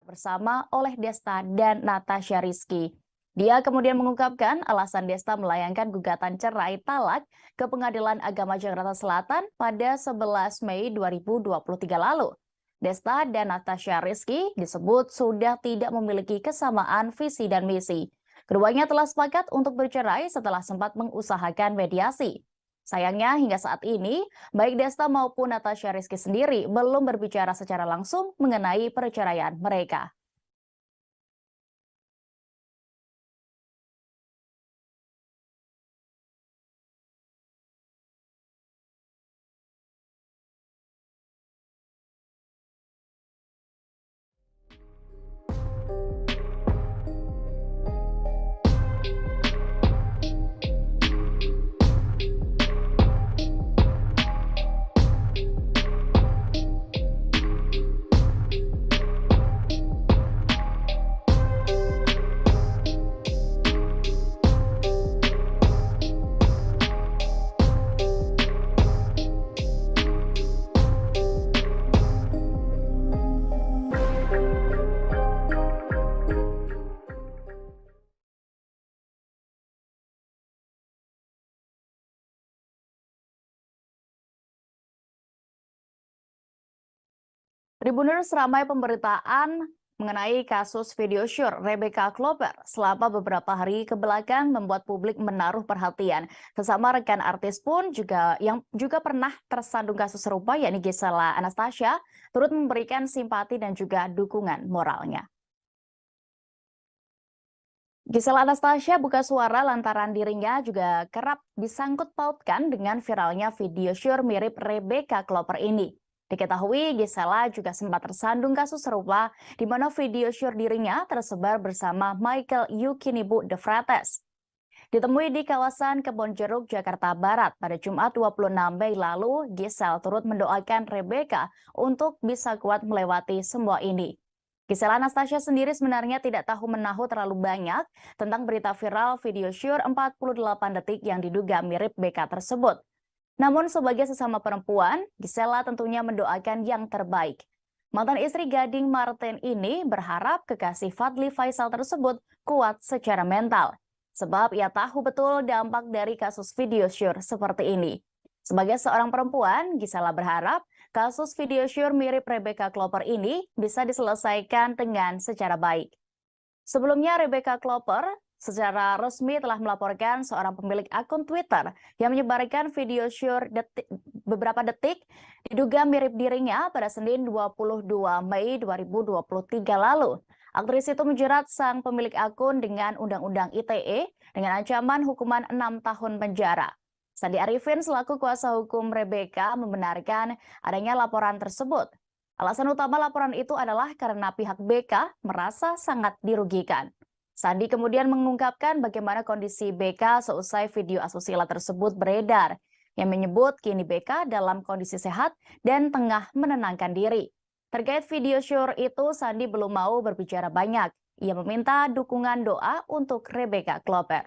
bersama oleh Desta dan Natasha Rizky. Dia kemudian mengungkapkan alasan Desta melayangkan gugatan cerai talak ke Pengadilan Agama Jakarta Selatan pada 11 Mei 2023 lalu. Desta dan Natasha Rizky disebut sudah tidak memiliki kesamaan visi dan misi. Keduanya telah sepakat untuk bercerai setelah sempat mengusahakan mediasi. Sayangnya hingga saat ini, baik Desta maupun Natasha Rizky sendiri belum berbicara secara langsung mengenai perceraian mereka. Tribuners ramai pemberitaan mengenai kasus video syur Rebecca Klopper selama beberapa hari kebelakang membuat publik menaruh perhatian. Sesama rekan artis pun yang juga pernah tersandung kasus serupa, yakni Gisela Anastasia, turut memberikan simpati dan juga dukungan moralnya. Gisela Anastasia buka suara lantaran dirinya juga kerap disangkut pautkan dengan viralnya video syur mirip Rebecca Klopper ini. Diketahui Gisela juga sempat tersandung kasus serupa di mana video syur dirinya tersebar bersama Michael Yukinibu De Frates. Ditemui di kawasan Kebonjeruk, Jakarta Barat pada Jumat 26 Mei lalu, Gisela turut mendoakan Rebecca untuk bisa kuat melewati semua ini. Gisela Anastasia sendiri sebenarnya tidak tahu menahu terlalu banyak tentang berita viral video syur 48 detik yang diduga mirip BK tersebut. Namun sebagai sesama perempuan, Gisela tentunya mendoakan yang terbaik. Mantan istri Gading Marten ini berharap kekasih Fadly Faisal tersebut kuat secara mental. Sebab ia tahu betul dampak dari kasus video syur seperti ini. Sebagai seorang perempuan, Gisela berharap kasus video syur mirip Rebecca Klopper ini bisa diselesaikan dengan secara baik. Sebelumnya, Rebecca Klopper secara resmi telah melaporkan seorang pemilik akun Twitter yang menyebarkan video syur beberapa detik diduga mirip dirinya pada Senin 22 Mei 2023 lalu. Aktris itu menjerat sang pemilik akun dengan Undang-Undang ITE dengan ancaman hukuman 6 tahun penjara. Sandi Arifin selaku kuasa hukum Rebecca membenarkan adanya laporan tersebut. Alasan utama laporan itu adalah karena pihak BK merasa sangat dirugikan. Sandi kemudian mengungkapkan bagaimana kondisi BK seusai video asusila tersebut beredar, yang menyebut kini BK dalam kondisi sehat dan tengah menenangkan diri. Terkait video syur itu, Sandi belum mau berbicara banyak. Ia meminta dukungan doa untuk Rebecca Klopper.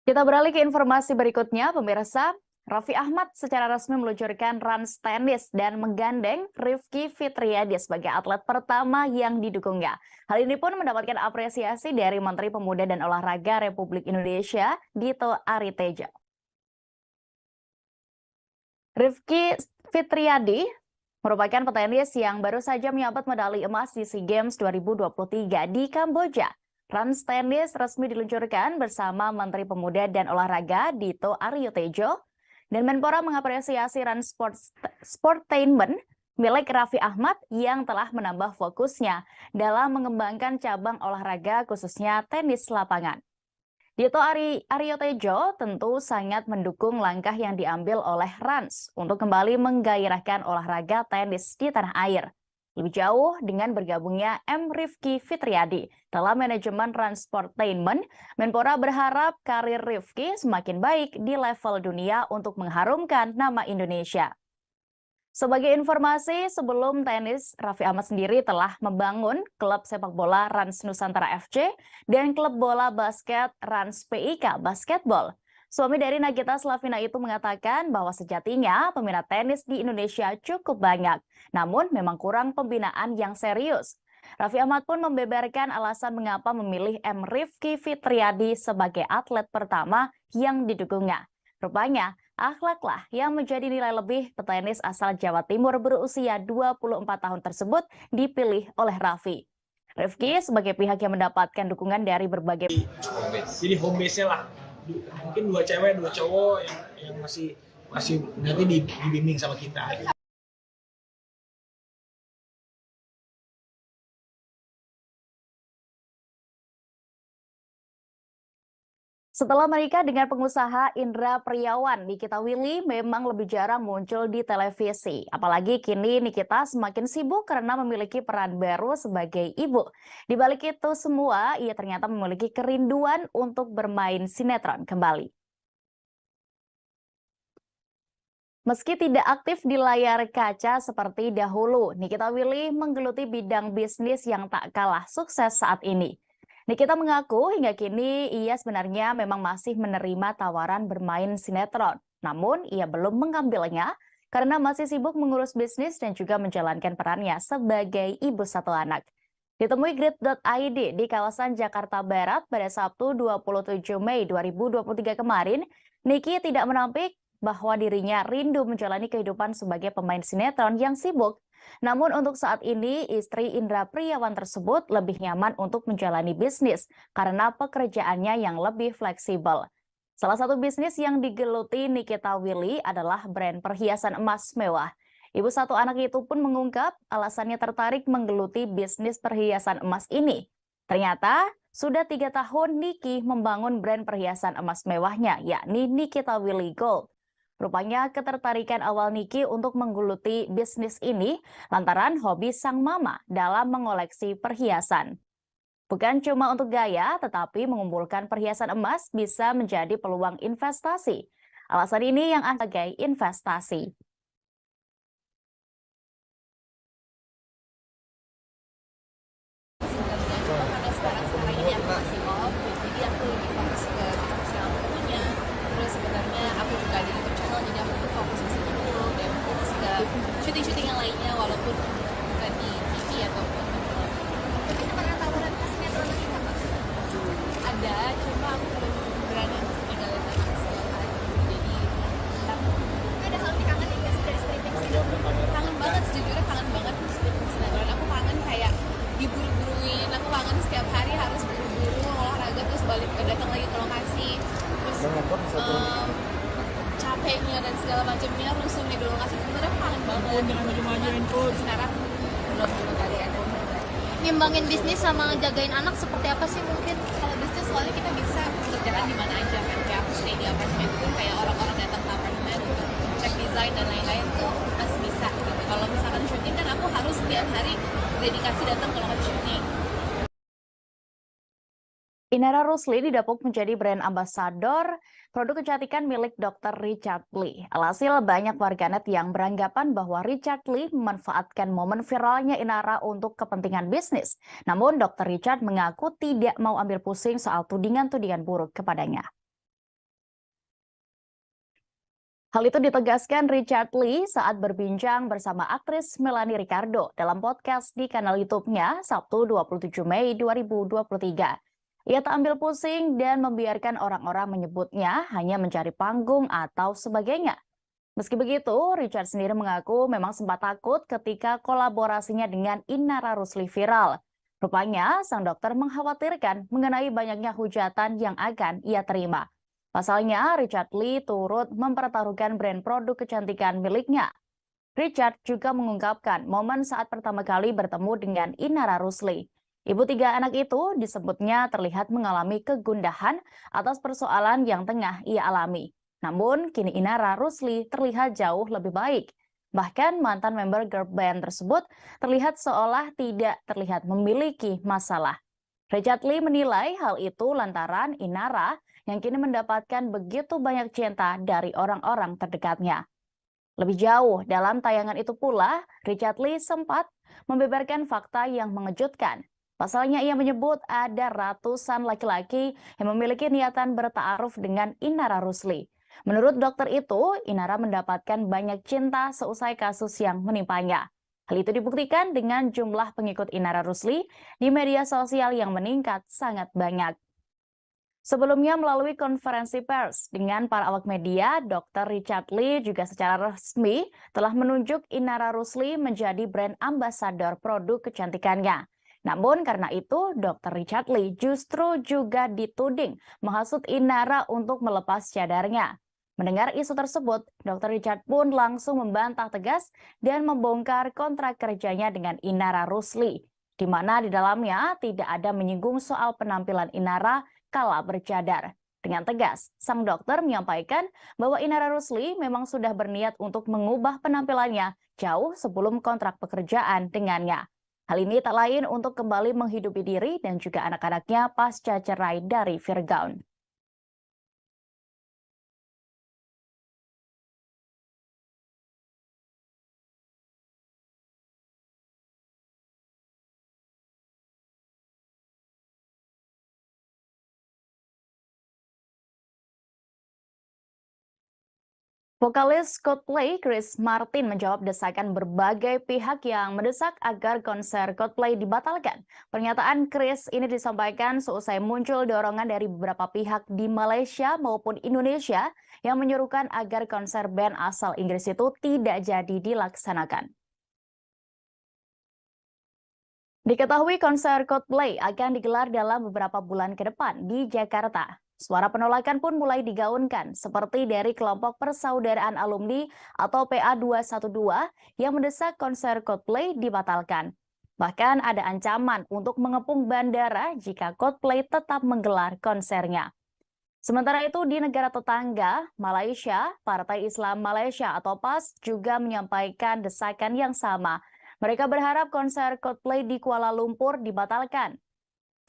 Kita beralih ke informasi berikutnya, pemirsa. Raffi Ahmad secara resmi meluncurkan Rans Tenis dan menggandeng Rifki Fitriadi sebagai atlet pertama yang didukungnya. Hal ini pun mendapatkan apresiasi dari Menteri Pemuda dan Olahraga Republik Indonesia, Dito Aritejo. Rifki Fitriadi merupakan petenis yang baru saja menyabet medali emas di SEA Games 2023 di Kamboja. Rans tenis resmi diluncurkan bersama Menteri Pemuda dan Olahraga Dito Aryo Tejo, dan Menpora mengapresiasi Rans Sportainment milik Raffi Ahmad yang telah menambah fokusnya dalam mengembangkan cabang olahraga khususnya tenis lapangan. Dito Aryo Tejo tentu sangat mendukung langkah yang diambil oleh Rans untuk kembali menggairahkan olahraga tenis di tanah air. Lebih jauh dengan bergabungnya M. Rifki Fitriadi dalam manajemen Rans Sportainment, Menpora berharap karir Rifki semakin baik di level dunia untuk mengharumkan nama Indonesia. Sebagai informasi, sebelum tenis, Raffi Ahmad sendiri telah membangun klub sepak bola Rans Nusantara FC dan klub bola basket Rans PIK Basketball. Suami dari Nagita Slavina itu mengatakan bahwa sejatinya peminat tenis di Indonesia cukup banyak, namun memang kurang pembinaan yang serius. Raffi Ahmad pun membeberkan alasan mengapa memilih M. Rifki Fitriadi sebagai atlet pertama yang didukungnya. Rupanya, akhlaklah yang menjadi nilai lebih petenis asal Jawa Timur berusia 24 tahun tersebut dipilih oleh Raffi. Rifki sebagai pihak yang mendapatkan dukungan dari berbagai... Jadi home base-nya lah. Mungkin 2 cewek, 2 cowok yang masih nanti dibimbing sama kita. Setelah menikah dengan pengusaha Indra Priawan, Nikita Willy memang lebih jarang muncul di televisi. Apalagi kini Nikita semakin sibuk karena memiliki peran baru sebagai ibu. Di balik itu semua, ia ternyata memiliki kerinduan untuk bermain sinetron kembali. Meski tidak aktif di layar kaca seperti dahulu, Nikita Willy menggeluti bidang bisnis yang tak kalah sukses saat ini. Nikita mengaku hingga kini ia sebenarnya memang masih menerima tawaran bermain sinetron. Namun ia belum mengambilnya karena masih sibuk mengurus bisnis dan juga menjalankan perannya sebagai ibu satu anak. Ditemui Grid.id di kawasan Jakarta Barat pada Sabtu 27 Mei 2023 kemarin, Niki tidak menampik bahwa dirinya rindu menjalani kehidupan sebagai pemain sinetron yang sibuk. Namun untuk saat ini, istri Indra Priawan tersebut lebih nyaman untuk menjalani bisnis karena pekerjaannya yang lebih fleksibel. Salah satu bisnis yang digeluti Nikita Willy adalah brand perhiasan emas mewah. Ibu satu anak itu pun mengungkap alasannya tertarik menggeluti bisnis perhiasan emas ini. Ternyata sudah 3 tahun Niki membangun brand perhiasan emas mewahnya, yakni Nikita Willy Gold. Rupanya ketertarikan awal Niki untuk menggeluti bisnis ini lantaran hobi sang mama dalam mengoleksi perhiasan. Bukan cuma untuk gaya, tetapi mengumpulkan perhiasan emas bisa menjadi peluang investasi. Alasan ini yang sebagai investasi. Karena sekarang ini aku masih off, jadi aku lebih fokus ke bisnis yang aku punya. Terus sebenarnya aku juga ada YouTube channel, jadi aku tuh fokus ke situ dulu dan fokus ke syuting-syuting yang lainnya walaupun bukan di TV ataupun di film. Tapi pernah tawaran ke sinetron lagi nggak, Pak? Ada, cuma aku belum berani untuk ninggalin anak sekolah. Jadi ada hal yang kangen nggak sih dari stripping sinetron? Kangen banget, sejujurnya kangen banget stripping sinetron. Aku kangen kayak diburu-buruin, aku kangen setiap hari harus buru-buru olahraga terus balik datang lagi ke lokasi, terus capeknya dan segala macamnya, rusuhnya di lokasi, sebenarnya aku kangen banget. Jangan maju-majuin pun. Sekarang belum kali ya. Ngimbangin bisnis sama jagain anak seperti apa sih mungkin? Kalau bisnis soalnya kita bisa kerjakan di mana aja kan, kayak aku stay di apartemen pun kayak orang-orang datang ke apartemen untuk cek desain dan lain-lain tuh masih bisa gitu. Kalau misalkan syuting kan aku harus setiap hari dedikasi datang ke lokasi syuting. Inara Rusli didapuk menjadi brand ambasador produk kecantikan milik Dr. Richard Lee. Alhasil banyak warganet yang beranggapan bahwa Richard Lee memanfaatkan momen viralnya Inara untuk kepentingan bisnis. Namun Dr. Richard mengaku tidak mau ambil pusing soal tudingan-tudingan buruk kepadanya. Hal itu ditegaskan Richard Lee saat berbincang bersama aktris Melanie Ricardo dalam podcast di kanal YouTube-nya Sabtu 27 Mei 2023. Ia tak ambil pusing dan membiarkan orang-orang menyebutnya hanya mencari panggung atau sebagainya. Meski begitu, Richard sendiri mengaku memang sempat takut ketika kolaborasinya dengan Inara Rusli viral. Rupanya, sang dokter mengkhawatirkan mengenai banyaknya hujatan yang akan ia terima. Pasalnya, Richard Lee turut mempertaruhkan brand produk kecantikan miliknya. Richard juga mengungkapkan momen saat pertama kali bertemu dengan Inara Rusli. Ibu tiga anak itu disebutnya terlihat mengalami kegundahan atas persoalan yang tengah ia alami. Namun, kini Inara Rusli terlihat jauh lebih baik. Bahkan mantan member girl band tersebut terlihat seolah tidak terlihat memiliki masalah. Richard Lee menilai hal itu lantaran Inara yang kini mendapatkan begitu banyak cinta dari orang-orang terdekatnya. Lebih jauh, dalam tayangan itu pula, Richard Lee sempat membeberkan fakta yang mengejutkan. Pasalnya ia menyebut ada ratusan laki-laki yang memiliki niatan bertaaruf dengan Inara Rusli. Menurut dokter itu, Inara mendapatkan banyak cinta seusai kasus yang menimpanya. Hal itu dibuktikan dengan jumlah pengikut Inara Rusli di media sosial yang meningkat sangat banyak. Sebelumnya melalui konferensi pers dengan para awak media, Dr. Richard Lee juga secara resmi telah menunjuk Inara Rusli menjadi brand ambasador produk kecantikannya. Namun karena itu, Dr. Richard Lee justru juga dituding menghasut Inara untuk melepas cadarnya. Mendengar isu tersebut, Dr. Richard pun langsung membantah tegas dan membongkar kontrak kerjanya dengan Inara Rusli, di mana di dalamnya tidak ada menyinggung soal penampilan Inara kala bercadar. Dengan tegas, sang dokter menyampaikan bahwa Inara Rusli memang sudah berniat untuk mengubah penampilannya jauh sebelum kontrak pekerjaan dengannya. Hal ini tak lain untuk kembali menghidupi diri dan juga anak-anaknya pasca cerai dari Virgaun. Vokalis Coldplay Chris Martin menjawab desakan berbagai pihak yang mendesak agar konser Coldplay dibatalkan. Pernyataan Chris ini disampaikan seusai muncul dorongan dari beberapa pihak di Malaysia maupun Indonesia yang menyuruhkan agar konser band asal Inggris itu tidak jadi dilaksanakan. Diketahui konser Coldplay akan digelar dalam beberapa bulan ke depan di Jakarta. Suara penolakan pun mulai digaungkan, seperti dari kelompok Persaudaraan Alumni atau PA212 yang mendesak konser Coldplay dibatalkan. Bahkan ada ancaman untuk mengepung bandara jika Coldplay tetap menggelar konsernya. Sementara itu di negara tetangga, Malaysia, Partai Islam Malaysia atau PAS juga menyampaikan desakan yang sama. Mereka berharap konser Coldplay di Kuala Lumpur dibatalkan.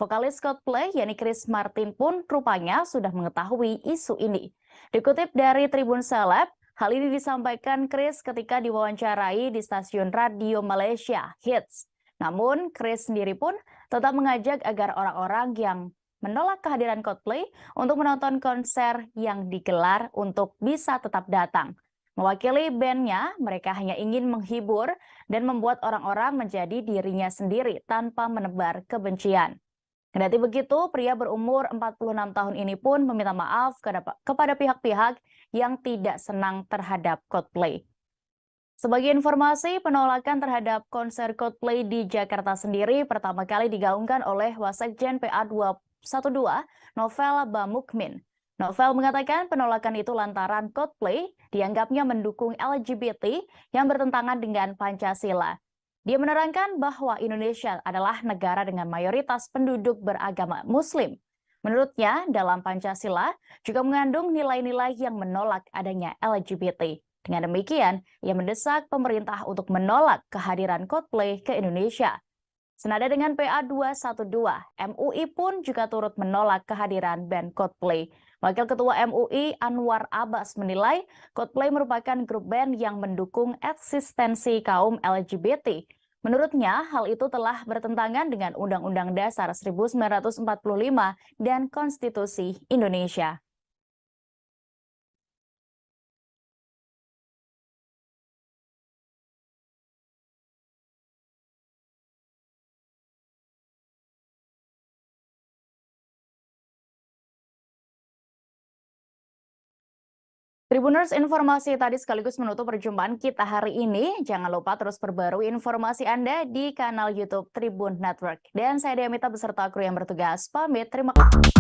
Vokalis Coldplay, yakni Chris Martin pun rupanya sudah mengetahui isu ini. Dikutip dari Tribun Seleb, hal ini disampaikan Chris ketika diwawancarai di stasiun radio Malaysia, Hits. Namun, Chris sendiri pun tetap mengajak agar orang-orang yang menolak kehadiran Coldplay untuk menonton konser yang digelar untuk bisa tetap datang. Mewakili bandnya, mereka hanya ingin menghibur dan membuat orang-orang menjadi dirinya sendiri tanpa menebar kebencian. Kendati begitu, pria berumur 46 tahun ini pun meminta maaf kepada pihak-pihak yang tidak senang terhadap Coldplay. Sebagai informasi, penolakan terhadap konser Coldplay di Jakarta sendiri pertama kali digaungkan oleh Wasekjen PA212, Novel Bamukmin. Novel mengatakan penolakan itu lantaran Coldplay dianggapnya mendukung LGBT yang bertentangan dengan Pancasila. Dia menerangkan bahwa Indonesia adalah negara dengan mayoritas penduduk beragama Muslim. Menurutnya, dalam Pancasila juga mengandung nilai-nilai yang menolak adanya LGBT. Dengan demikian, ia mendesak pemerintah untuk menolak kehadiran Coldplay ke Indonesia. Senada dengan PA212, MUI pun juga turut menolak kehadiran band Coldplay. Wakil Ketua MUI Anwar Abbas menilai Coldplay merupakan grup band yang mendukung eksistensi kaum LGBT. Menurutnya, hal itu telah bertentangan dengan Undang-Undang Dasar 1945 dan Konstitusi Indonesia. Tribuners, informasi tadi sekaligus menutup perjumpaan kita hari ini. Jangan lupa terus perbarui informasi Anda di kanal YouTube Tribun Network. Dan saya Diamita beserta kru yang bertugas pamit. Terima kasih.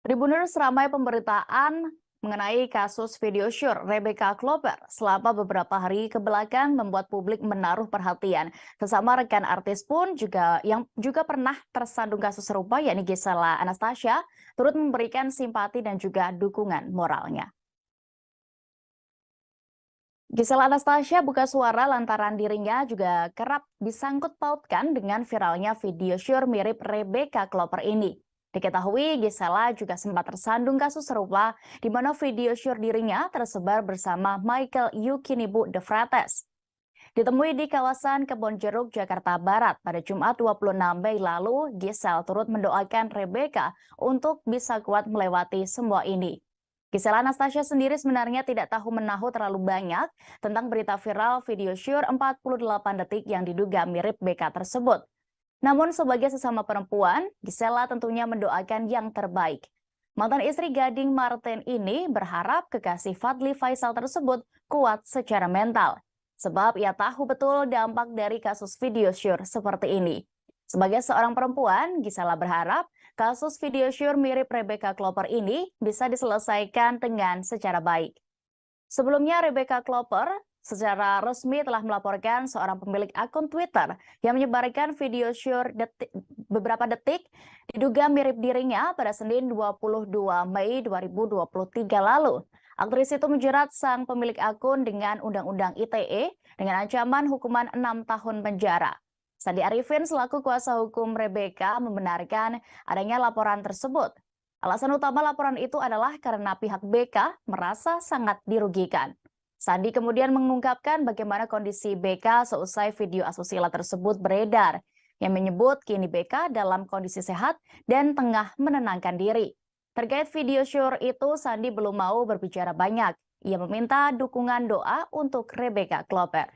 Tribuners, ramai pemberitaan mengenai kasus video syur Rebecca Klopper selama beberapa hari kebelakang membuat publik menaruh perhatian. Sesama rekan artis pun yang juga pernah tersandung kasus serupa, yakni Gisela Anastasia, turut memberikan simpati dan juga dukungan moralnya. Gisela Anastasia buka suara lantaran dirinya juga kerap disangkut pautkan dengan viralnya video syur mirip Rebecca Klopper ini. Diketahui Gisela juga sempat tersandung kasus serupa di mana video syur dirinya tersebar bersama Michael Yukinibu De Frates. Ditemui di kawasan Kebonjeruk, Jakarta Barat pada Jumat 26 Mei lalu, Gisela turut mendoakan Rebecca untuk bisa kuat melewati semua ini. Gisela Anastasia sendiri sebenarnya tidak tahu menahu terlalu banyak tentang berita viral video syur 48 detik yang diduga mirip Becca tersebut. Namun sebagai sesama perempuan, Gisela tentunya mendoakan yang terbaik. Mantan istri Gading Marten ini berharap kekasih Fadly Faisal tersebut kuat secara mental. Sebab ia tahu betul dampak dari kasus video syur seperti ini. Sebagai seorang perempuan, Gisela berharap kasus video syur mirip Rebecca Klopper ini bisa diselesaikan dengan secara baik. Sebelumnya Rebecca Klopper secara resmi telah melaporkan seorang pemilik akun Twitter yang menyebarkan video syur beberapa detik diduga mirip dirinya pada Senin 22 Mei 2023 lalu. Aktris itu menjerat sang pemilik akun dengan Undang-Undang ITE dengan ancaman hukuman 6 tahun penjara. Sandi Arifin selaku kuasa hukum Rebecca membenarkan adanya laporan tersebut. Alasan utama laporan itu adalah karena pihak Becca merasa sangat dirugikan. Sandi kemudian mengungkapkan bagaimana kondisi Becca seusai video asusila tersebut beredar, yang menyebut kini Becca dalam kondisi sehat dan tengah menenangkan diri. Terkait video syur itu, Sandi belum mau berbicara banyak. Ia meminta dukungan doa untuk Rebecca Klopper.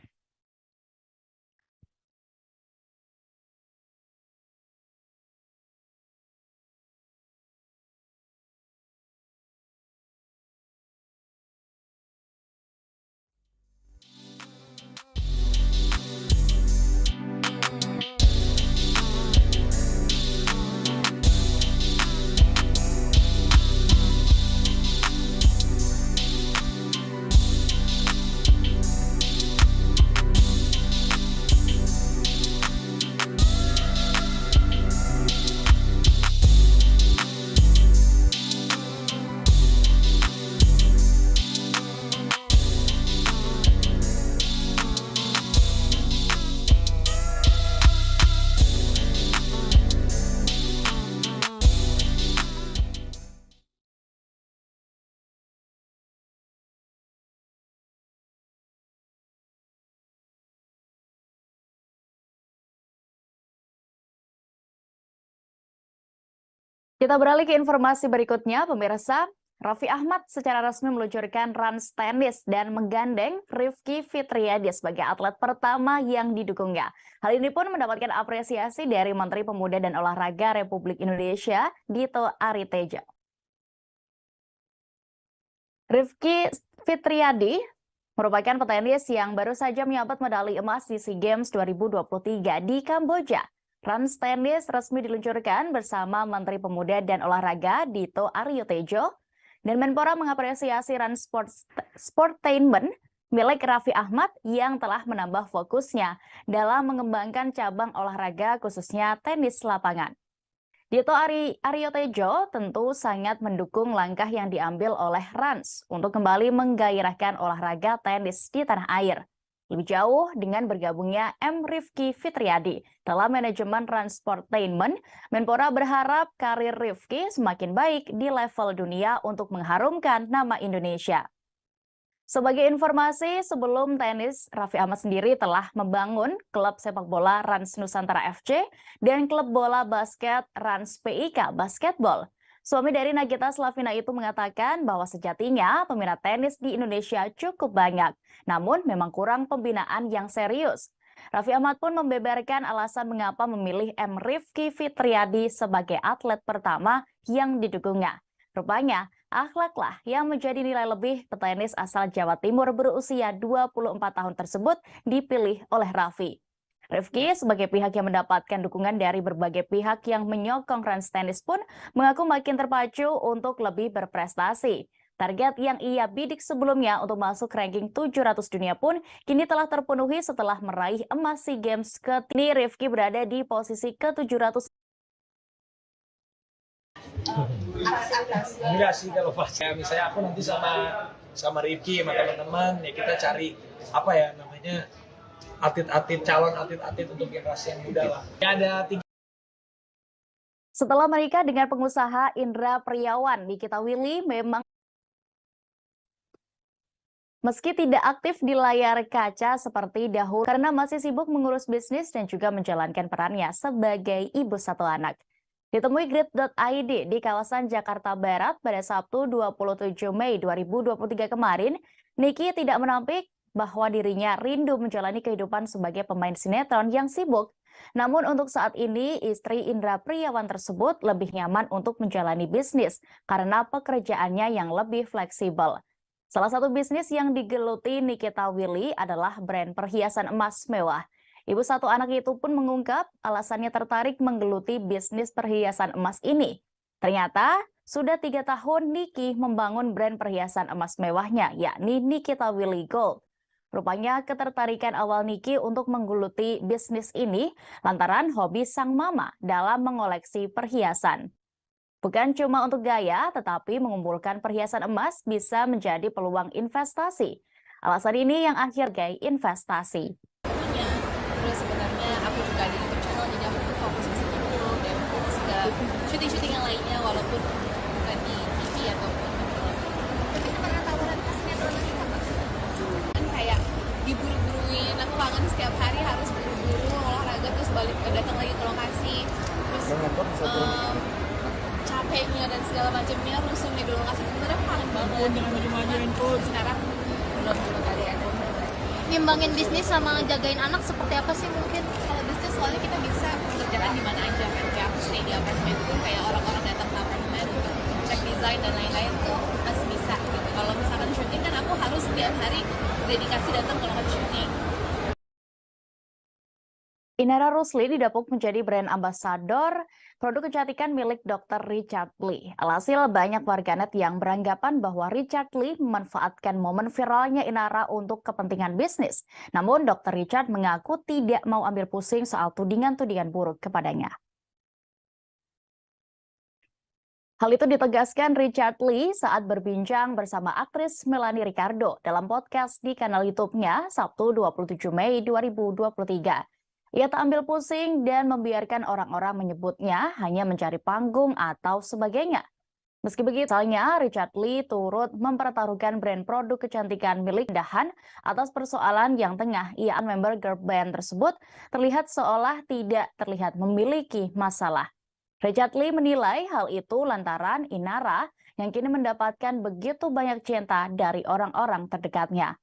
Kita beralih ke informasi berikutnya, pemirsa. Raffi Ahmad secara resmi meluncurkan Rans Tenis dan menggandeng Rifki Fitriadi sebagai atlet pertama yang didukungnya. Hal ini pun mendapatkan apresiasi dari Menteri Pemuda dan Olahraga Republik Indonesia, Dito Aritejo. Rifki Fitriadi merupakan petenis yang baru saja menyabet medali emas di SEA Games 2023 di Kamboja. Rans Tenis resmi diluncurkan bersama Menteri Pemuda dan Olahraga Dito Aritejo, dan Menpora mengapresiasi Rans Sportainment milik Raffi Ahmad yang telah menambah fokusnya dalam mengembangkan cabang olahraga khususnya tenis lapangan. Dito Aritejo tentu sangat mendukung langkah yang diambil oleh Rans untuk kembali menggairahkan olahraga tenis di tanah air. Lebih jauh dengan bergabungnya M. Rifki Fitriadi dalam manajemen Rans Sportainment, Menpora berharap karir Rifki semakin baik di level dunia untuk mengharumkan nama Indonesia. Sebagai informasi, sebelum tenis, Raffi Ahmad sendiri telah membangun klub sepak bola Rans Nusantara FC dan klub bola basket Rans PIK Basketball. Suami dari Nagita Slavina itu mengatakan bahwa sejatinya peminat tenis di Indonesia cukup banyak, namun memang kurang pembinaan yang serius. Raffi Ahmad pun membeberkan alasan mengapa memilih M. Rifki Fitriadi sebagai atlet pertama yang didukungnya. Rupanya, akhlaklah yang menjadi nilai lebih petenis asal Jawa Timur berusia 24 tahun tersebut dipilih oleh Raffi. Rifki sebagai pihak yang mendapatkan dukungan dari berbagai pihak yang menyokong Rans Tenis pun mengaku makin terpacu untuk lebih berprestasi. Target yang ia bidik sebelumnya untuk masuk ranking 700 dunia pun kini telah terpenuhi setelah meraih emas SEA Games kini Rifki berada di posisi ke-700. Enggak sih kalau pas ya, misalnya aku nanti sama Rifki sama teman-teman ya kita cari apa ya namanya calon atlet untuk generasi yang muda lah. Ya, ada 3. Setelah menikah dengan pengusaha Indra Priawan, Nikita Willy memang meski tidak aktif di layar kaca seperti dahulu karena masih sibuk mengurus bisnis dan juga menjalankan perannya sebagai ibu satu anak. Ditemui Grid.id di kawasan Jakarta Barat pada Sabtu 27 Mei 2023 kemarin, Niki tidak menampik bahwa dirinya rindu menjalani kehidupan sebagai pemain sinetron yang sibuk. Namun untuk saat ini, istri Indra Priawan tersebut lebih nyaman untuk menjalani bisnis karena pekerjaannya yang lebih fleksibel. Salah satu bisnis yang digeluti Nikita Willy adalah brand perhiasan emas mewah. Ibu satu anak itu pun mengungkap alasannya tertarik menggeluti bisnis perhiasan emas ini. Ternyata sudah 3 tahun Niki membangun brand perhiasan emas mewahnya, yakni Nikita Willy Gold. Rupanya ketertarikan awal Niki untuk menggeluti bisnis ini lantaran hobi sang mama dalam mengoleksi perhiasan. Bukan cuma untuk gaya, tetapi mengumpulkan perhiasan emas bisa menjadi peluang investasi. Alasan ini yang akhirnya investasi. Terus sebenarnya aku juga ada YouTube channel, jadi aku tuh fokus ke situ dulu dan fokus ke syuting-syuting yang lainnya walaupun bukan di TV ataupun di film. Kita pernah tawaran ke sinetron lagi nggak, Pak? Kan kayak diburu-buruin, aku kangen setiap hari harus buru-buru olahraga terus balik datang lagi ke lokasi, terus capeknya dan segala macamnya, rusumnya di lokasi sebenarnya aku kangen banget. Jangan maju-majuin pun. Sekarang belum ada yang Ngimbangin bisnis sama jagain anak seperti apa sih mungkin? kalau bisnis soalnya kita bisa kerjakan di mana aja kan, kayak aku stay di apartemen pun kayak orang-orang datang ke apartemen untuk cek desain dan lain-lain tuh masih bisa gitu. Kalau misalkan syuting kan aku harus setiap hari dedikasi datang ke lokasi syuting. Inara Rusli didapuk menjadi brand ambasador produk kecantikan milik Dr. Richard Lee. Alhasil banyak warganet yang beranggapan bahwa Richard Lee memanfaatkan momen viralnya Inara untuk kepentingan bisnis. Namun Dr. Richard mengaku tidak mau ambil pusing soal tudingan-tudingan buruk kepadanya. Hal itu ditegaskan Richard Lee saat berbincang bersama aktris Melanie Ricardo dalam podcast di kanal YouTube-nya Sabtu 27 Mei 2023. Ia tak ambil pusing dan membiarkan orang-orang menyebutnya hanya mencari panggung atau sebagainya. Meski begitu, misalnya Richard Lee turut mempertaruhkan brand produk kecantikan milik Dahan atas persoalan yang tengah ia member girl band tersebut terlihat seolah tidak terlihat memiliki masalah. Richard Lee menilai hal itu lantaran Inara yang kini mendapatkan begitu banyak cinta dari orang-orang terdekatnya.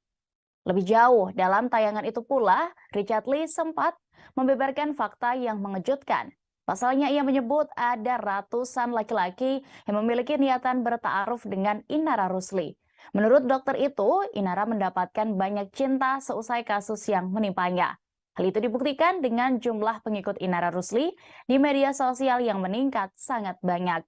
Lebih jauh, dalam tayangan itu pula, Richard Lee sempat membeberkan fakta yang mengejutkan. Pasalnya ia menyebut ada ratusan laki-laki yang memiliki niatan bertaaruf dengan Inara Rusli. Menurut dokter itu, Inara mendapatkan banyak cinta seusai kasus yang menimpanya. Hal itu dibuktikan dengan jumlah pengikut Inara Rusli di media sosial yang meningkat sangat banyak.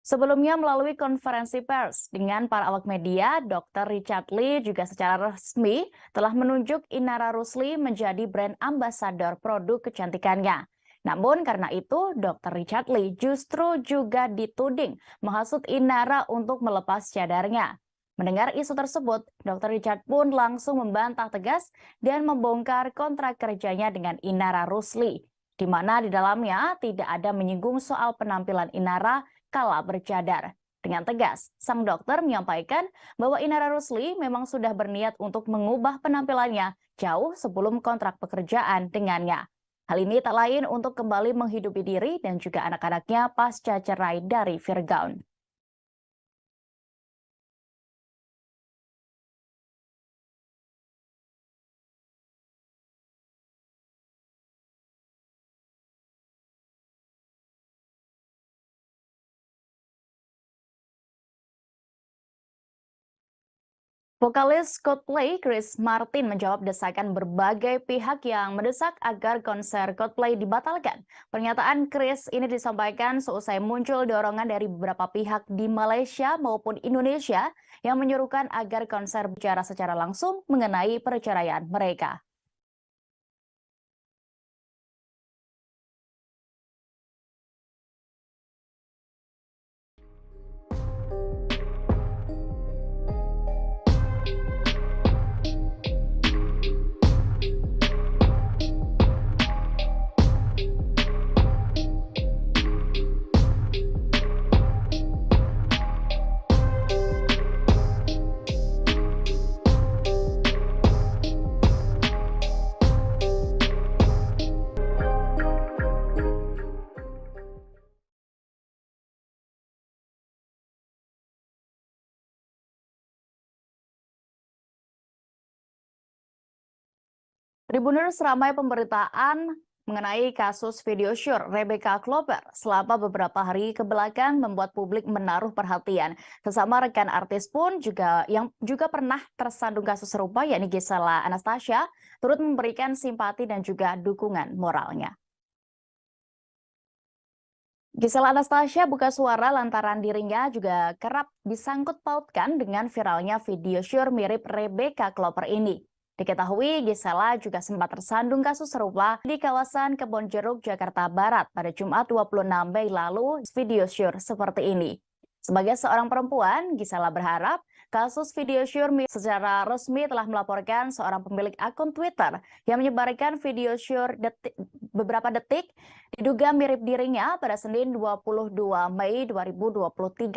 Sebelumnya melalui konferensi pers dengan para awak media, Dr. Richard Lee juga secara resmi telah menunjuk Inara Rusli menjadi brand ambasador produk kecantikannya. Namun karena itu, Dr. Richard Lee justru juga dituding menghasut Inara untuk melepas cadarnya. Mendengar isu tersebut, Dr. Richard pun langsung membantah tegas dan membongkar kontrak kerjanya dengan Inara Rusli, di mana di dalamnya tidak ada menyinggung soal penampilan Inara kala bercadar. Dengan tegas, sang dokter menyampaikan bahwa Inara Rusli memang sudah berniat untuk mengubah penampilannya jauh sebelum kontrak pekerjaan dengannya. Hal ini tak lain untuk kembali menghidupi diri dan juga anak-anaknya pasca cerai dari Virgaun. Vokalis Coldplay Chris Martin menjawab desakan berbagai pihak yang mendesak agar konser Coldplay dibatalkan. Pernyataan Chris ini disampaikan seusai muncul dorongan dari beberapa pihak di Malaysia maupun Indonesia yang menyuruhkan agar konser bicara secara langsung mengenai perceraian mereka. Tribuners ramai pemberitaan mengenai kasus video syur Rebecca Klopper selama beberapa hari kebelakang membuat publik menaruh perhatian. Sesama rekan artis pun yang juga pernah tersandung kasus serupa, yakni Gisela Anastasia, turut memberikan simpati dan juga dukungan moralnya. Gisela Anastasia buka suara lantaran dirinya juga kerap disangkut pautkan dengan viralnya video syur mirip Rebecca Klopper ini. Diketahui Gisela juga sempat tersandung kasus serupa di kawasan Kebonjeruk, Jakarta Barat pada Jumat 26 Mei lalu. Video syur seperti ini. Sebagai seorang perempuan, Gisela berharap kasus video syur secara resmi telah melaporkan seorang pemilik akun Twitter yang menyebarkan video syur beberapa detik diduga mirip dirinya pada Senin 22 Mei 2023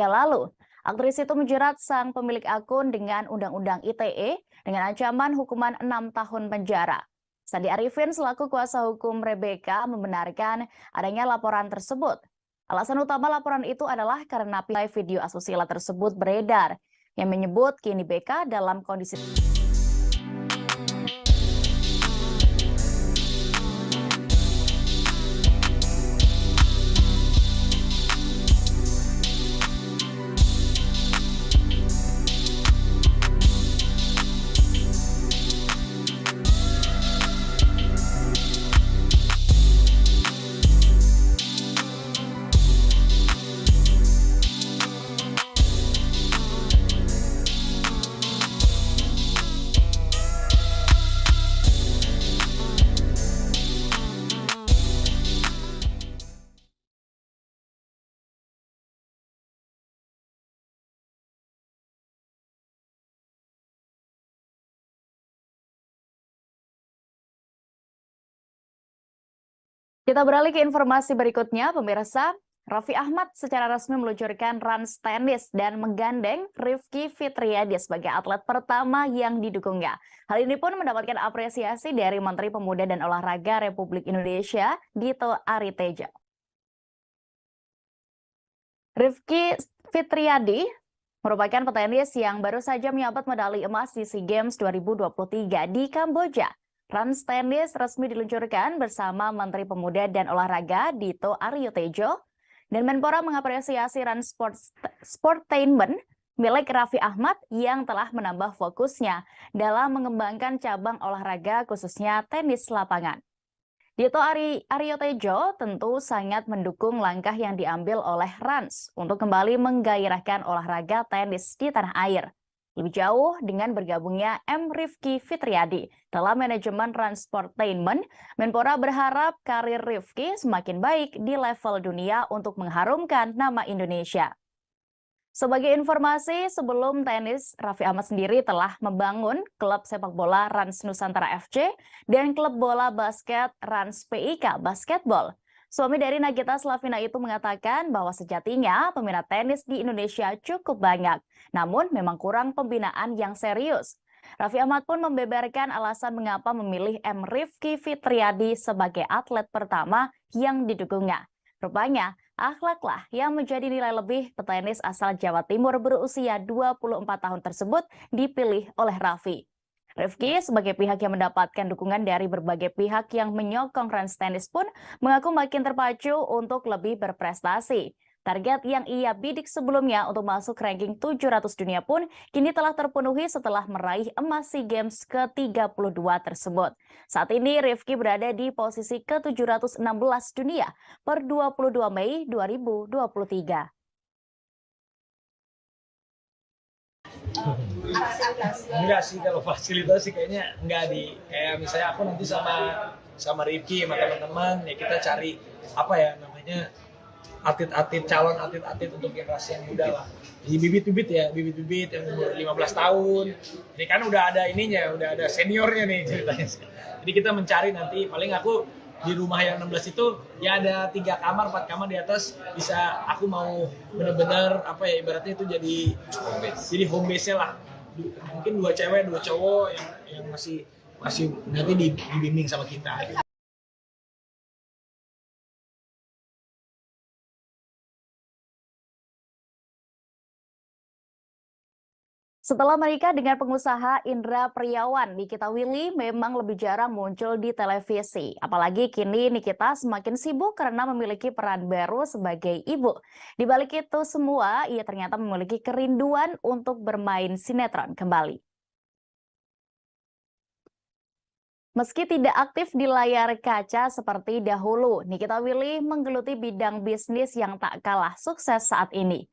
lalu. Aktris itu menjerat sang pemilik akun dengan Undang-Undang ITE dengan ancaman hukuman 6 tahun penjara. Sandi Arifin selaku kuasa hukum Rebecca membenarkan adanya laporan tersebut. Alasan utama laporan itu adalah karena video asusila tersebut beredar yang menyebut kini Becca dalam kondisi Kita beralih ke informasi berikutnya, pemirsa. Raffi Ahmad secara resmi meluncurkan Rans Tenis dan menggandeng Rifki Fitriadi sebagai atlet pertama yang didukungnya. Hal ini pun mendapatkan apresiasi dari Menteri Pemuda dan Olahraga Republik Indonesia, Dito Aritejo. Rifki Fitriadi merupakan petenis yang baru saja menyabet medali emas di SEA Games 2023 di Kamboja. Rans tenis resmi diluncurkan bersama Menteri Pemuda dan Olahraga Dito Aryo Tejo, dan Menpora mengapresiasi Rans Sportainment milik Raffi Ahmad yang telah menambah fokusnya dalam mengembangkan cabang olahraga khususnya tenis lapangan. Dito Aryo Tejo tentu sangat mendukung langkah yang diambil oleh Rans untuk kembali menggairahkan olahraga tenis di tanah air. Lebih jauh dengan bergabungnya M. Rifki Fitriadi dalam manajemen Rans Sportainment, Menpora berharap karir Rifki semakin baik di level dunia untuk mengharumkan nama Indonesia. Sebagai informasi, sebelum tenis, Raffi Ahmad sendiri telah membangun klub sepak bola Rans Nusantara FC dan klub bola basket Rans PIK Basketball. Suami dari Nagita Slavina itu mengatakan bahwa sejatinya peminat tenis di Indonesia cukup banyak, namun memang kurang pembinaan yang serius. Raffi Ahmad pun membeberkan alasan mengapa memilih M. Rifki Fitriadi sebagai atlet pertama yang didukungnya. Rupanya, akhlaklah yang menjadi nilai lebih petenis asal Jawa Timur berusia 24 tahun tersebut dipilih oleh Raffi. Rifki sebagai pihak yang mendapatkan dukungan dari berbagai pihak yang menyokong Rans tenis pun mengaku makin terpacu untuk lebih berprestasi. Target yang ia bidik sebelumnya untuk masuk ranking 700 dunia pun kini telah terpenuhi setelah meraih emas SEA Games ke-32 tersebut. Saat ini Rifki berada di posisi ke-716 dunia per 22 Mei 2023. Enggak sih, kalau fasilitas sih kayaknya enggak kayak misalnya aku nanti sama Rifki sama teman-teman ya kita cari apa ya namanya calon atlet untuk generasi yang muda lah. Di bibit-bibit yang umur 15 tahun. Ini kan udah ada udah ada seniornya nih ceritanya. Jadi kita mencari nanti, paling aku di rumah yang 16 itu ya ada 3 kamar, 4 kamar di atas, bisa aku mau benar-benar apa ya ibaratnya itu jadi home base-nya lah. Mungkin 2 cewek, 2 cowok yang masih nanti dibimbing sama kita. Setelah menikah dengan pengusaha Indra Priawan, Nikita Willy memang lebih jarang muncul di televisi. Apalagi kini Nikita semakin sibuk karena memiliki peran baru sebagai ibu. Di balik itu semua, ia ternyata memiliki kerinduan untuk bermain sinetron kembali. Meski tidak aktif di layar kaca seperti dahulu, Nikita Willy menggeluti bidang bisnis yang tak kalah sukses saat ini.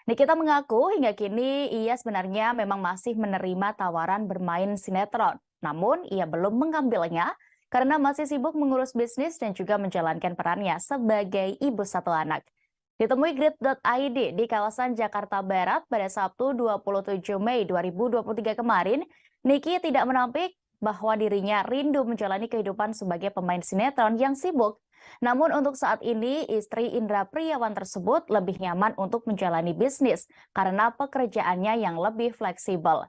Nikita mengaku hingga kini ia sebenarnya memang masih menerima tawaran bermain sinetron. Namun ia belum mengambilnya karena masih sibuk mengurus bisnis dan juga menjalankan perannya sebagai ibu 1 anak. Ditemui Grid.id di kawasan Jakarta Barat pada Sabtu 27 Mei 2023 kemarin, Niki tidak menampik bahwa dirinya rindu menjalani kehidupan sebagai pemain sinetron yang sibuk. Namun untuk saat ini, istri Indra Priawan tersebut lebih nyaman untuk menjalani bisnis karena pekerjaannya yang lebih fleksibel.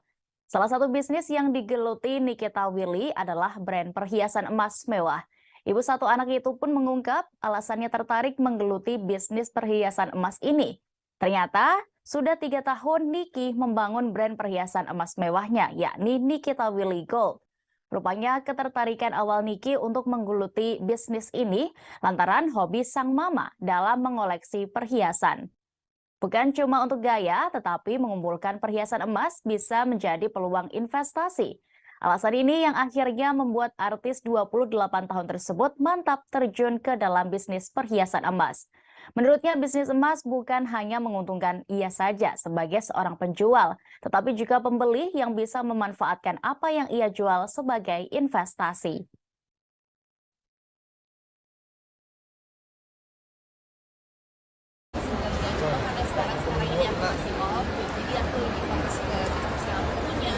Salah satu bisnis yang digeluti Nikita Willy adalah brand perhiasan emas mewah. Ibu 1 anak itu pun mengungkap alasannya tertarik menggeluti bisnis perhiasan emas ini. Ternyata sudah 3 tahun Niki membangun brand perhiasan emas mewahnya, yakni Nikita Willy Gold. Rupanya ketertarikan awal Niki untuk menggeluti bisnis ini lantaran hobi sang mama dalam mengoleksi perhiasan. Bukan cuma untuk gaya, tetapi mengumpulkan perhiasan emas bisa menjadi peluang investasi. Alasan ini yang akhirnya membuat artis 28 tahun tersebut mantap terjun ke dalam bisnis perhiasan emas. Menurutnya bisnis emas bukan hanya menguntungkan ia saja sebagai seorang penjual, tetapi juga pembeli yang bisa memanfaatkan apa yang ia jual sebagai investasi. Karena sekarang ini aku masih off, jadi aku lebih fokus ke bisnis yang aku punya.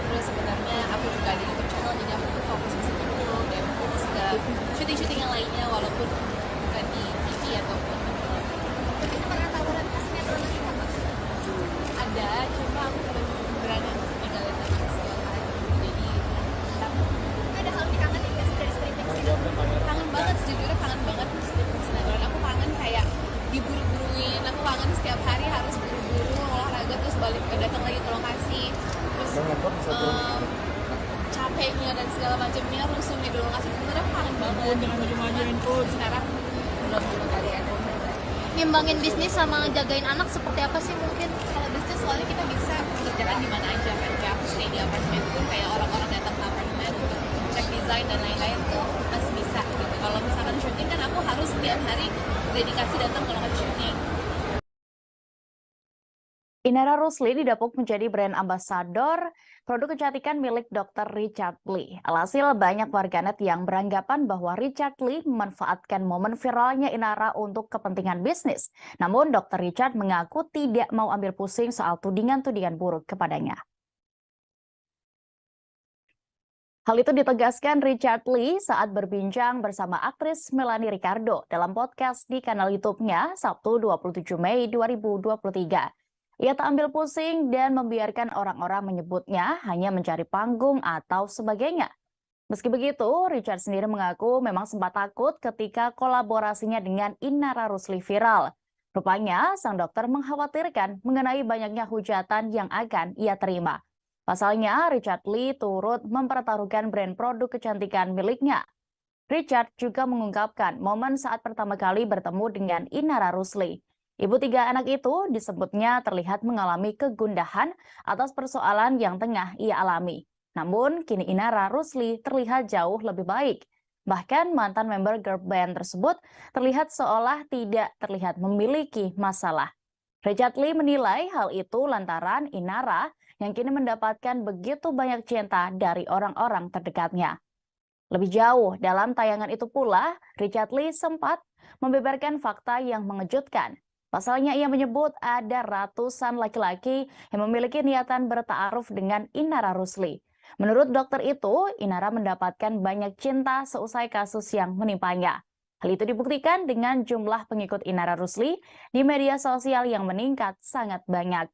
Terus sebenarnya aku juga ada YouTube channel, jadi aku tuh fokus ke situ dulu dan fokus ke syuting-syuting yang lainnya walaupun bukan di TV ataupun di film. Itu pernah tawaran ke sinetron lagi nggak, Mas? Ada, cuma aku belum berani untuk tinggalin lagi setelah jadi Ada hal dikangenin nggak sih dari stripping sinetron? kangen banget, sejujurnya kangen banget streaming sinetron. Aku kangen kayak diburu-buruin, aku kangen setiap hari lokasi sebenarnya aku kangen banget sekarang belum kali ya. Ngimbangin bisnis sama jagain anak seperti apa sih mungkin? Kalau bisnis soalnya kita bisa kerjakan di mana aja kan, kayak aku stay di apartemen pun kayak orang-orang datang ke apartemen untuk cek desain dan lain-lain tuh masih bisa gitu. Kalau misalkan syuting kan aku harus setiap hari dedikasi datang ke lokasi syuting. Inara Rusli didapuk menjadi brand ambasador produk kecantikan milik Dr. Richard Lee. Alhasil banyak warganet yang beranggapan bahwa Richard Lee memanfaatkan momen viralnya Inara untuk kepentingan bisnis. Namun Dr. Richard mengaku tidak mau ambil pusing soal tudingan-tudingan buruk kepadanya. Hal itu ditegaskan Richard Lee saat berbincang bersama aktris Melanie Ricardo dalam podcast di kanal YouTube-nya Sabtu 27 Mei 2023. Ia tak ambil pusing dan membiarkan orang-orang menyebutnya hanya mencari panggung atau sebagainya. Meski begitu, Richard sendiri mengaku memang sempat takut ketika kolaborasinya dengan Inara Rusli viral. Rupanya, sang dokter mengkhawatirkan mengenai banyaknya hujatan yang akan ia terima. Pasalnya, Richard Lee turut mempertaruhkan brand produk kecantikan miliknya. Richard juga mengungkapkan momen saat pertama kali bertemu dengan Inara Rusli. Ibu 3 anak itu disebutnya terlihat mengalami kegundahan atas persoalan yang tengah ia alami. Namun, kini Inara Rusli terlihat jauh lebih baik. Bahkan mantan member girl band tersebut terlihat seolah tidak terlihat memiliki masalah. Richard Lee menilai hal itu lantaran Inara yang kini mendapatkan begitu banyak cinta dari orang-orang terdekatnya. Lebih jauh, dalam tayangan itu pula, Richard Lee sempat membeberkan fakta yang mengejutkan. Pasalnya ia menyebut ada ratusan laki-laki yang memiliki niatan bertaaruf dengan Inara Rusli. Menurut dokter itu, Inara mendapatkan banyak cinta seusai kasus yang menimpanya. Hal itu dibuktikan dengan jumlah pengikut Inara Rusli di media sosial yang meningkat sangat banyak.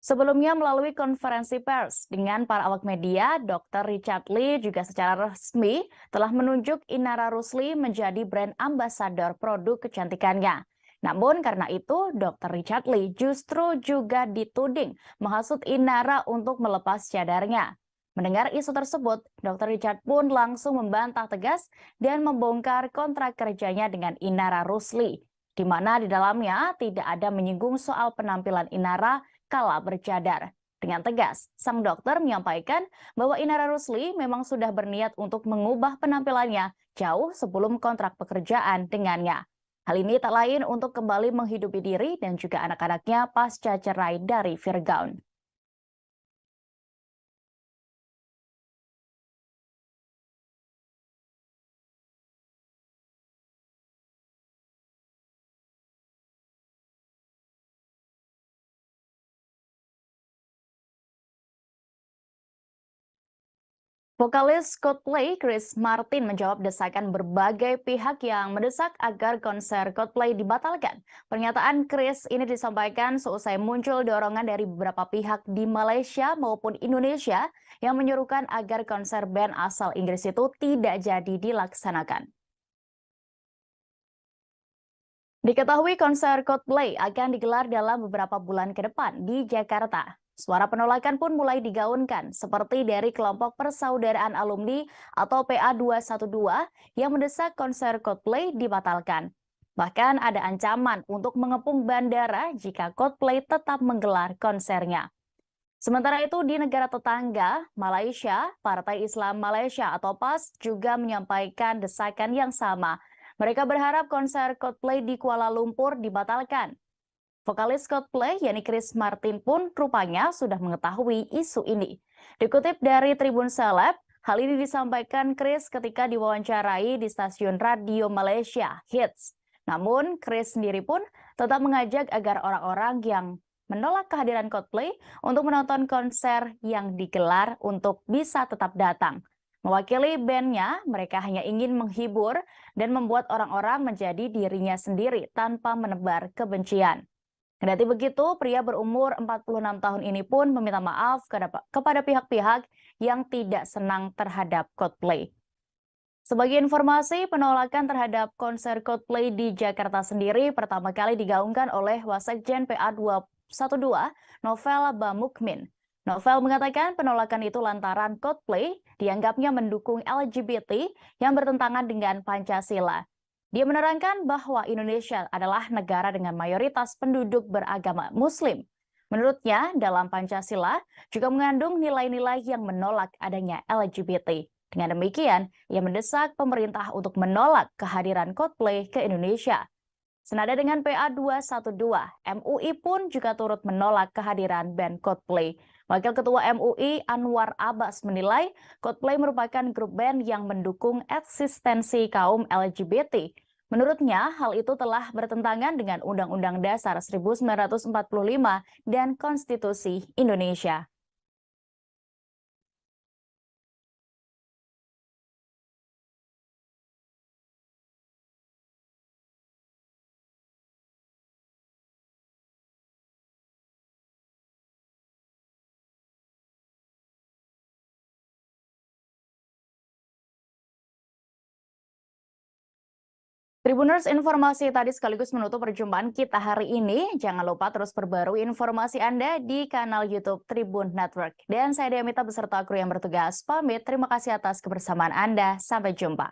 Sebelumnya melalui konferensi pers dengan para awak media, Dr. Richard Lee juga secara resmi telah menunjuk Inara Rusli menjadi brand ambasador produk kecantikannya. Namun karena itu, Dr. Richard Lee justru juga dituding menghasut Inara untuk melepas cadarnya. Mendengar isu tersebut, Dr. Richard pun langsung membantah tegas dan membongkar kontrak kerjanya dengan Inara Rusli, di mana di dalamnya tidak ada menyinggung soal penampilan Inara kala bercadar. Dengan tegas, sang dokter menyampaikan bahwa Inara Rusli memang sudah berniat untuk mengubah penampilannya jauh sebelum kontrak pekerjaan dengannya. Hal ini tak lain untuk kembali menghidupi diri dan juga anak-anaknya pasca cerai dari Virgaun. Vokalis Coldplay Chris Martin menjawab desakan berbagai pihak yang mendesak agar konser Coldplay dibatalkan. Pernyataan Chris ini disampaikan seusai muncul dorongan dari beberapa pihak di Malaysia maupun Indonesia yang menyuruhkan agar konser band asal Inggris itu tidak jadi dilaksanakan. Diketahui konser Coldplay akan digelar dalam beberapa bulan ke depan di Jakarta. Suara penolakan pun mulai digaungkan, seperti dari kelompok Persaudaraan Alumni atau PA212 yang mendesak konser Coldplay dibatalkan. Bahkan ada ancaman untuk mengepung bandara jika Coldplay tetap menggelar konsernya. Sementara itu di negara tetangga, Malaysia, Partai Islam Malaysia atau PAS juga menyampaikan desakan yang sama. Mereka berharap konser Coldplay di Kuala Lumpur dibatalkan. Vokalis Coldplay, yakni Chris Martin pun rupanya sudah mengetahui isu ini. Dikutip dari Tribun Seleb, hal ini disampaikan Chris ketika diwawancarai di stasiun radio Malaysia, Hits. Namun, Chris sendiri pun tetap mengajak agar orang-orang yang menolak kehadiran Coldplay untuk menonton konser yang digelar untuk bisa tetap datang. Mewakili bandnya, mereka hanya ingin menghibur dan membuat orang-orang menjadi dirinya sendiri tanpa menebar kebencian. Kendati begitu, pria berumur 46 tahun ini pun meminta maaf kepada pihak-pihak yang tidak senang terhadap Coldplay. Sebagai informasi, penolakan terhadap konser Coldplay di Jakarta sendiri pertama kali digaungkan oleh Wasekjen PA212, Novel Bamukmin. Novel mengatakan penolakan itu lantaran Coldplay dianggapnya mendukung LGBT yang bertentangan dengan Pancasila. Dia menerangkan bahwa Indonesia adalah negara dengan mayoritas penduduk beragama Muslim. Menurutnya, dalam Pancasila juga mengandung nilai-nilai yang menolak adanya LGBT. Dengan demikian, ia mendesak pemerintah untuk menolak kehadiran Coldplay ke Indonesia. Senada dengan PA 212, MUI pun juga turut menolak kehadiran band Coldplay. Wakil Ketua MUI Anwar Abbas menilai Coldplay merupakan grup band yang mendukung eksistensi kaum LGBT. Menurutnya, hal itu telah bertentangan dengan Undang-Undang Dasar 1945 dan Konstitusi Indonesia. Tribuners, informasi tadi sekaligus menutup perjumpaan kita hari ini. Jangan lupa terus perbarui informasi Anda di kanal YouTube Tribun Network. Dan saya Diamita beserta kru yang bertugas pamit. Terima kasih atas kebersamaan Anda. Sampai jumpa.